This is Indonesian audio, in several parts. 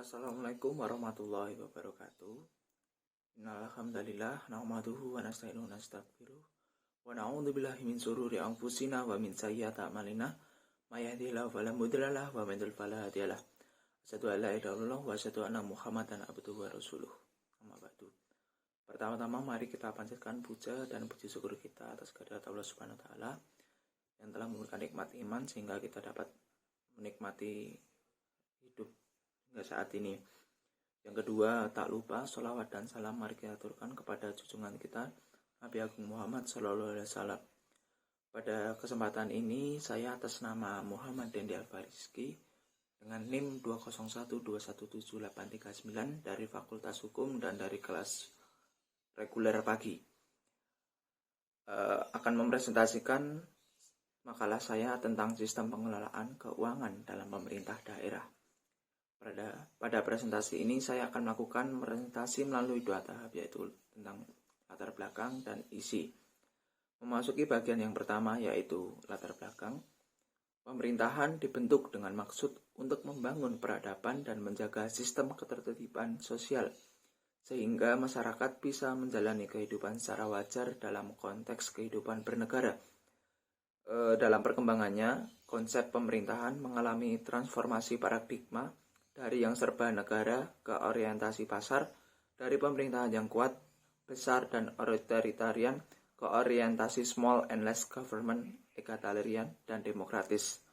Assalamualaikum warahmatullahi wabarakatuh. Innal hamdalillah nahmaduhu wa nasta'inuhu wa nastaghfiruh wa na'udzubillahi min shururi anfusina wa min sayyiati a'malina may yahdihillahu fala mudilla lahu wa may yudlil fala hadiya lahu. Asyhadu an la ilaha illallah wa asyhadu anna Muhammadan abduhu wa rasuluh. Amma ba'du. Pertama-tama mari kita panjatkan puja dan puji syukur kita atas kehadirat Allah Subhanahu wa taala yang telah memberikan nikmat iman sehingga kita dapat menikmati hidup hingga saat ini. Yang kedua, tak lupa sholawat dan salam mari kita aturkan kepada junjungan kita Nabi Agung Muhammad Sallallahu Alaihi Wasallam. Pada kesempatan ini saya atas nama Muhammad Dendi Alfariski dengan NIM 201217839 dari Fakultas Hukum dan dari kelas reguler pagi akan mempresentasikan makalah saya tentang sistem pengelolaan keuangan dalam pemerintah daerah. Pada presentasi ini saya akan melakukan presentasi melalui dua tahap, yaitu tentang latar belakang dan isi. Memasuki bagian yang pertama, yaitu latar belakang. Pemerintahan dibentuk dengan maksud untuk membangun peradaban dan menjaga sistem ketertiban sosial, sehingga masyarakat bisa menjalani kehidupan secara wajar dalam konteks kehidupan bernegara. Dalam perkembangannya, konsep pemerintahan mengalami transformasi paradigma dari yang serba negara ke orientasi pasar, dari pemerintahan yang kuat, besar, dan otoritarian ke orientasi small and less government, egalitarian, dan demokratis,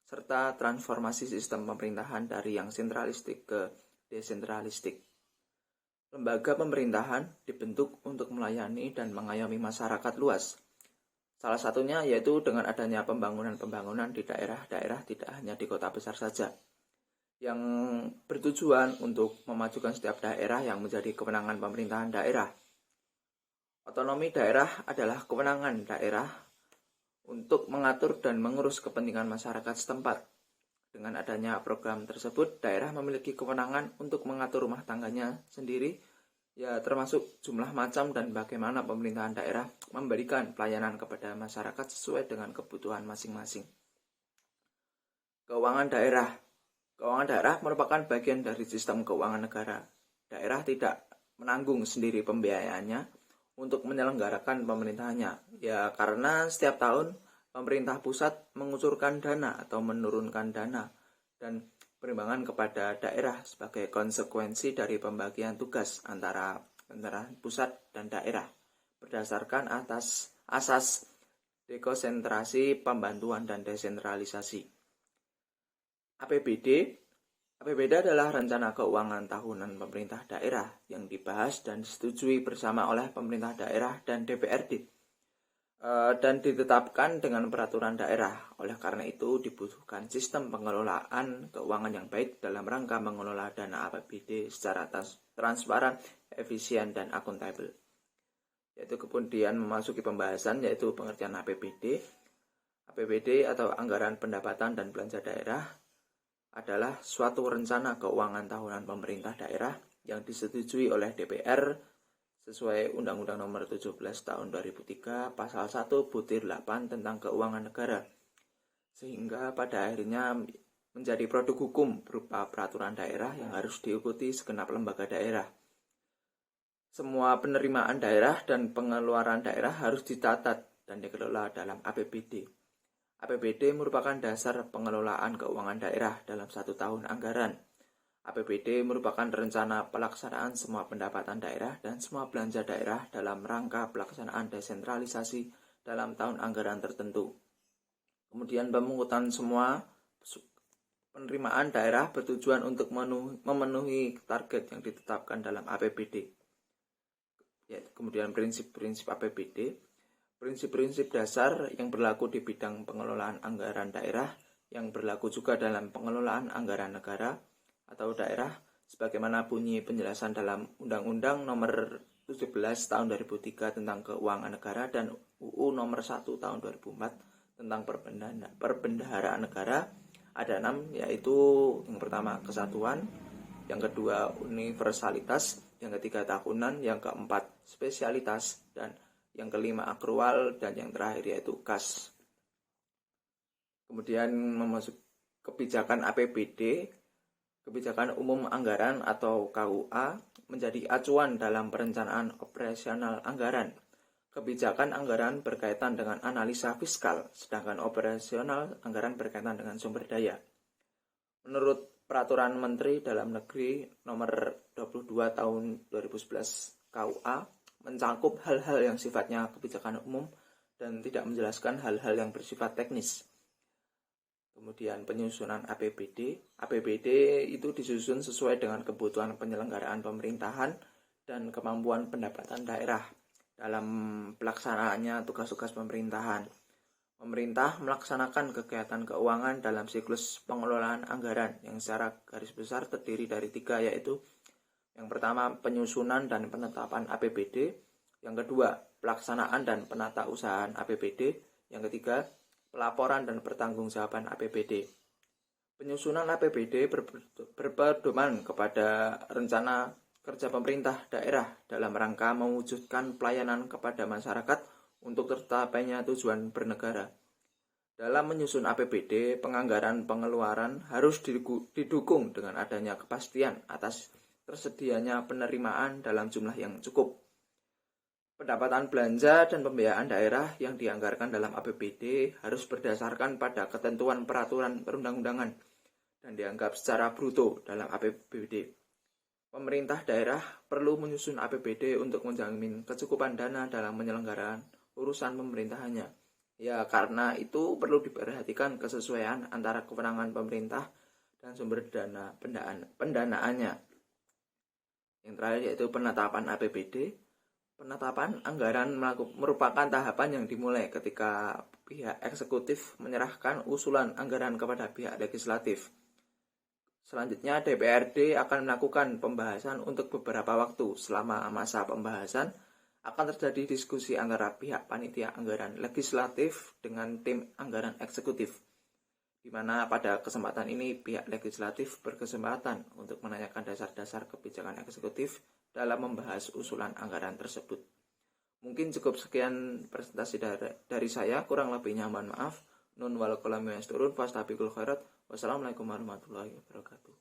serta transformasi sistem pemerintahan dari yang sentralistik ke desentralistik. Lembaga pemerintahan dibentuk untuk melayani dan mengayomi masyarakat luas. Salah satunya yaitu dengan adanya pembangunan di daerah-daerah, tidak hanya di kota besar saja, yang bertujuan untuk memajukan setiap daerah yang menjadi kewenangan pemerintahan daerah. Otonomi daerah adalah kewenangan daerah untuk mengatur dan mengurus kepentingan masyarakat setempat. Dengan adanya program tersebut, daerah memiliki kewenangan untuk mengatur rumah tangganya sendiri, ya termasuk jumlah macam dan bagaimana pemerintahan daerah memberikan pelayanan kepada masyarakat sesuai dengan kebutuhan masing-masing. Keuangan daerah merupakan bagian dari sistem keuangan negara. Daerah tidak menanggung sendiri pembiayaannya untuk menyelenggarakan pemerintahannya. Ya, karena setiap tahun pemerintah pusat mengucurkan dana atau menurunkan dana dan perimbangan kepada daerah sebagai konsekuensi dari pembagian tugas antara pusat dan daerah berdasarkan asas dekonsentrasi, pembantuan, dan desentralisasi. APBD adalah rencana keuangan tahunan pemerintah daerah yang dibahas dan disetujui bersama oleh pemerintah daerah dan DPRD dan ditetapkan dengan peraturan daerah. Oleh karena itu dibutuhkan sistem pengelolaan keuangan yang baik dalam rangka mengelola dana APBD secara transparan, efisien, dan akuntabel. Yaitu kemudian memasuki pembahasan yaitu pengertian APBD. APBD atau Anggaran Pendapatan dan Belanja Daerah adalah suatu rencana keuangan tahunan pemerintah daerah yang disetujui oleh DPR sesuai Undang-Undang Nomor 17 Tahun 2003 Pasal 1 Butir 8 tentang Keuangan Negara, sehingga pada akhirnya menjadi produk hukum berupa peraturan daerah yang harus diikuti segenap lembaga daerah. Semua penerimaan daerah dan pengeluaran daerah harus dicatat dan dikelola dalam APBD. APBD merupakan dasar pengelolaan keuangan daerah dalam satu tahun anggaran. APBD merupakan rencana pelaksanaan semua pendapatan daerah dan semua belanja daerah dalam rangka pelaksanaan desentralisasi dalam tahun anggaran tertentu. Kemudian pemungutan semua penerimaan daerah bertujuan untuk memenuhi target yang ditetapkan dalam APBD. Kemudian prinsip-prinsip APBD. Prinsip-prinsip dasar yang berlaku di bidang pengelolaan anggaran daerah yang berlaku juga dalam pengelolaan anggaran negara atau daerah sebagaimana bunyi penjelasan dalam Undang-Undang Nomor 17 Tahun 2003 tentang Keuangan Negara dan UU Nomor 1 Tahun 2004 tentang Perbendaharaan Negara. Ada 6, yaitu yang pertama kesatuan, yang kedua universalitas, yang ketiga tahunan, yang keempat spesialitas, dan yang kelima akrual, dan yang terakhir yaitu kas. Kemudian memasuki kebijakan APBD Kebijakan Umum Anggaran atau KUA menjadi acuan dalam perencanaan operasional anggaran. Kebijakan anggaran berkaitan dengan analisa fiskal, sedangkan operasional anggaran berkaitan dengan sumber daya. Menurut Peraturan Menteri Dalam Negeri Nomor 22 Tahun 2011 KUA mencakup hal-hal yang sifatnya kebijakan umum dan tidak menjelaskan hal-hal yang bersifat teknis. Kemudian penyusunan APBD. APBD itu disusun sesuai dengan kebutuhan penyelenggaraan pemerintahan dan kemampuan pendapatan daerah dalam pelaksanaannya tugas-tugas pemerintahan. Pemerintah melaksanakan kegiatan keuangan dalam siklus pengelolaan anggaran yang secara garis besar terdiri dari 3, yaitu yang pertama penyusunan dan penetapan APBD, yang kedua pelaksanaan dan penata usahaan APBD, yang ketiga pelaporan dan pertanggungjawaban APBD. Penyusunan APBD berpedoman kepada rencana kerja pemerintah daerah dalam rangka mewujudkan pelayanan kepada masyarakat untuk tercapainya tujuan bernegara. Dalam menyusun APBD, penganggaran pengeluaran harus didukung dengan adanya kepastian atas tersedianya penerimaan dalam jumlah yang cukup. Pendapatan belanja dan pembiayaan daerah yang dianggarkan dalam APBD harus berdasarkan pada ketentuan peraturan perundang-undangan dan dianggap secara bruto dalam APBD. Pemerintah daerah perlu menyusun APBD untuk menjamin kecukupan dana dalam penyelenggaraan urusan pemerintahannya. Ya, karena itu perlu diperhatikan kesesuaian antara kewenangan pemerintah dan sumber dana pendanaannya. Yang terakhir yaitu penetapan APBD. Penetapan anggaran merupakan tahapan yang dimulai ketika pihak eksekutif menyerahkan usulan anggaran kepada pihak legislatif. Selanjutnya DPRD akan melakukan pembahasan untuk beberapa waktu. Selama masa pembahasan akan terjadi diskusi antara pihak panitia anggaran legislatif dengan tim anggaran eksekutif, di mana pada kesempatan ini pihak legislatif berkesempatan untuk menanyakan dasar-dasar kebijakan eksekutif dalam membahas usulan anggaran tersebut. Mungkin cukup sekian presentasi dari saya, kurang lebihnya mohon maaf. Nun wal qalam yasturun fastabiqul khairat. Wassalamualaikum warahmatullahi wabarakatuh.